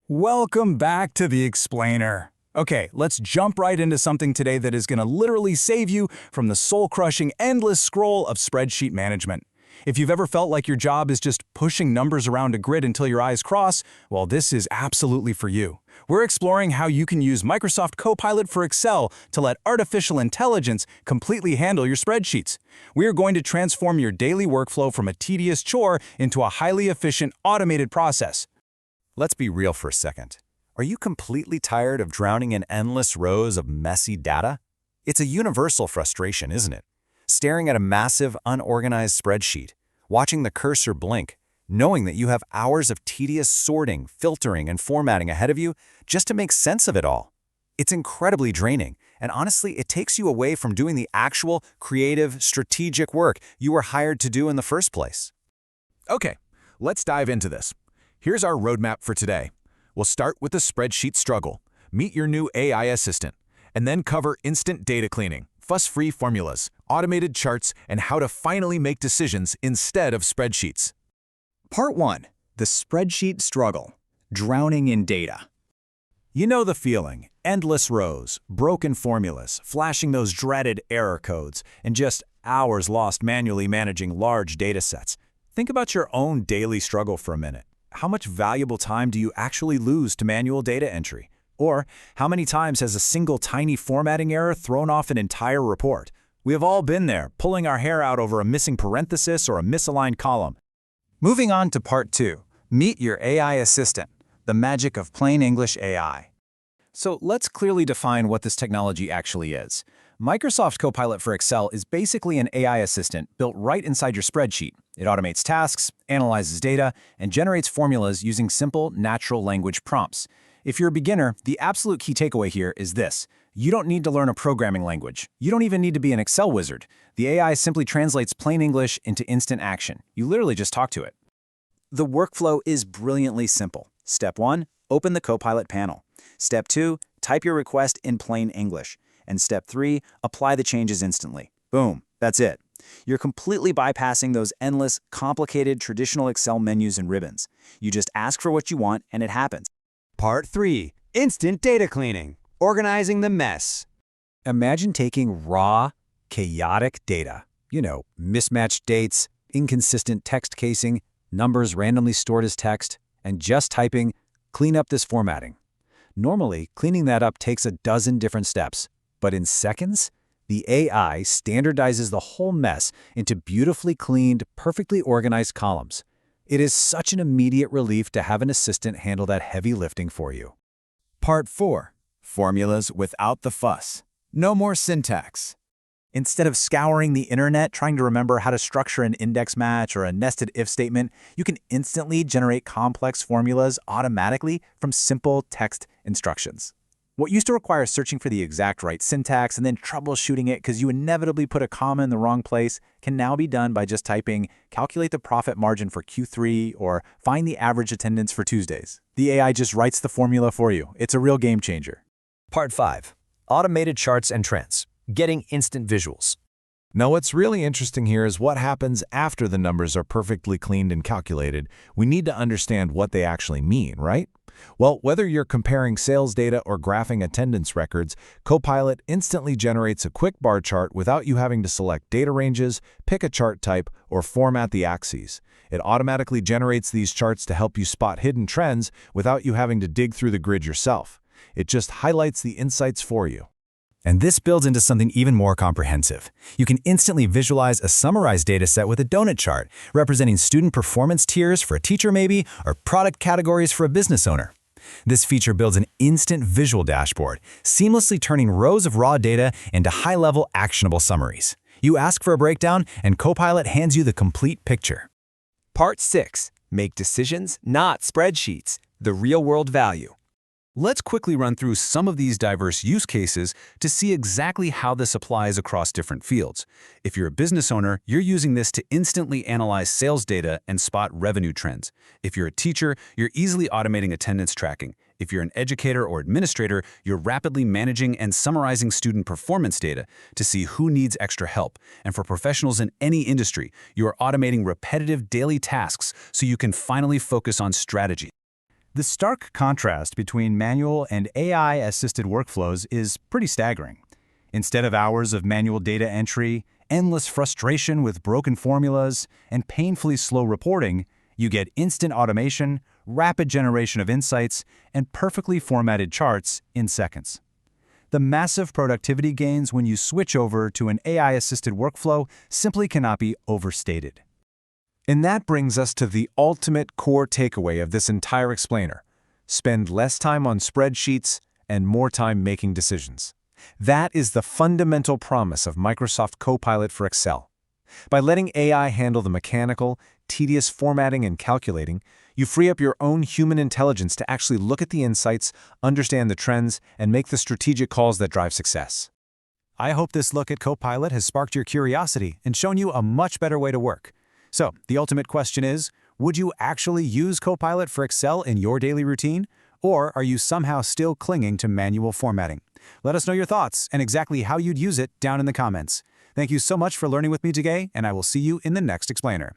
Welcome back to The Explainer. Okay, let's jump right into something today that is going to literally save you from the soul-crushing, endless scroll of spreadsheet management. If you've ever felt like your job is just pushing numbers around a grid until your eyes cross, well, this is absolutely for you. We're exploring how you can use Microsoft Copilot for Excel to let artificial intelligence completely handle your spreadsheets. We are going to transform your daily workflow from a tedious chore into a highly efficient, automated process. Let's be real for a second. Are you completely tired of drowning in endless rows of messy data? It's a universal frustration, isn't it? Staring at a massive, unorganized spreadsheet, watching the cursor blink, knowing that you have hours of tedious sorting, filtering, and formatting ahead of you just to make sense of it all. It's incredibly draining, and honestly, it takes you away from doing the actual, creative, strategic work you were hired to do in the first place. Okay, let's dive into this. Here's our roadmap for today. We'll start with the spreadsheet struggle, meet your new AI assistant, and then cover instant data cleaning, fuss-free formulas, automated charts, and how to finally make decisions instead of spreadsheets. Part 1. The Spreadsheet Struggle. Drowning in Data. You know the feeling. Endless rows, broken formulas, flashing those dreaded error codes, and just hours lost manually managing large datasets. Think about your own daily struggle for a minute. How much valuable time do you actually lose to manual data entry? Or how many times has a single tiny formatting error thrown off an entire report? We have all been there, pulling our hair out over a missing parenthesis or a misaligned column. Moving on to Part 2. Meet your AI assistant. The magic of plain English AI. So let's clearly define what this technology actually is. Microsoft Copilot for Excel is basically an AI assistant built right inside your spreadsheet. It automates tasks, analyzes data, and generates formulas using simple, natural language prompts. If you're a beginner, the absolute key takeaway here is this. You don't need to learn a programming language. You don't even need to be an Excel wizard. The AI simply translates plain English into instant action. You literally just talk to it. The workflow is brilliantly simple. Step 1, open the Copilot panel. Step 2, type your request in plain English. And Step 3, apply the changes instantly. Boom, that's it. You're completely bypassing those endless, complicated traditional Excel menus and ribbons. You just ask for what you want and it happens. Part 3. Instant data cleaning. Organizing the mess. Imagine taking raw, chaotic data. Mismatched dates, inconsistent text casing, numbers randomly stored as text, and just typing, clean up this formatting. Normally, cleaning that up takes a dozen different steps, but in seconds, the AI standardizes the whole mess into beautifully cleaned, perfectly organized columns. It is such an immediate relief to have an assistant handle that heavy lifting for you. Part 4. Formulas without the fuss. No more syntax. Instead of scouring the internet trying to remember how to structure an index match or a nested if statement, you can instantly generate complex formulas automatically from simple text instructions. What used to require searching for the exact right syntax and then troubleshooting it because you inevitably put a comma in the wrong place can now be done by just typing, calculate the profit margin for Q3 or find the average attendance for Tuesdays. The AI just writes the formula for you. It's a real game changer. Part 5. Automated charts and trends. Getting instant visuals. Now, what's really interesting here is what happens after the numbers are perfectly cleaned and calculated. We need to understand what they actually mean, right? Well, whether you're comparing sales data or graphing attendance records, Copilot instantly generates a quick bar chart without you having to select data ranges, pick a chart type, or format the axes. It automatically generates these charts to help you spot hidden trends without you having to dig through the grid yourself. It just highlights the insights for you. And this builds into something even more comprehensive. You can instantly visualize a summarized dataset with a donut chart, representing student performance tiers for a teacher maybe, or product categories for a business owner. This feature builds an instant visual dashboard, seamlessly turning rows of raw data into high-level actionable summaries. You ask for a breakdown, and Copilot hands you the complete picture. Part 6. Make decisions, not spreadsheets. The real-world value. Let's quickly run through some of these diverse use cases to see exactly how this applies across different fields. If you're a business owner, you're using this to instantly analyze sales data and spot revenue trends. If you're a teacher, you're easily automating attendance tracking. If you're an educator or administrator, you're rapidly managing and summarizing student performance data to see who needs extra help. And for professionals in any industry, you are automating repetitive daily tasks so you can finally focus on strategy. The stark contrast between manual and AI-assisted workflows is pretty staggering. Instead of hours of manual data entry, endless frustration with broken formulas, and painfully slow reporting, you get instant automation, rapid generation of insights, and perfectly formatted charts in seconds. The massive productivity gains when you switch over to an AI-assisted workflow simply cannot be overstated. And that brings us to the ultimate core takeaway of this entire explainer. Spend less time on spreadsheets and more time making decisions. That is the fundamental promise of Microsoft Copilot for Excel. By letting AI handle the mechanical, tedious formatting and calculating, you free up your own human intelligence to actually look at the insights, understand the trends, and make the strategic calls that drive success. I hope this look at Copilot has sparked your curiosity and shown you a much better way to work. So, the ultimate question is, would you actually use Copilot for Excel in your daily routine? Or are you somehow still clinging to manual formatting? Let us know your thoughts and exactly how you'd use it down in the comments. Thank you so much for learning with me today, and I will see you in the next explainer.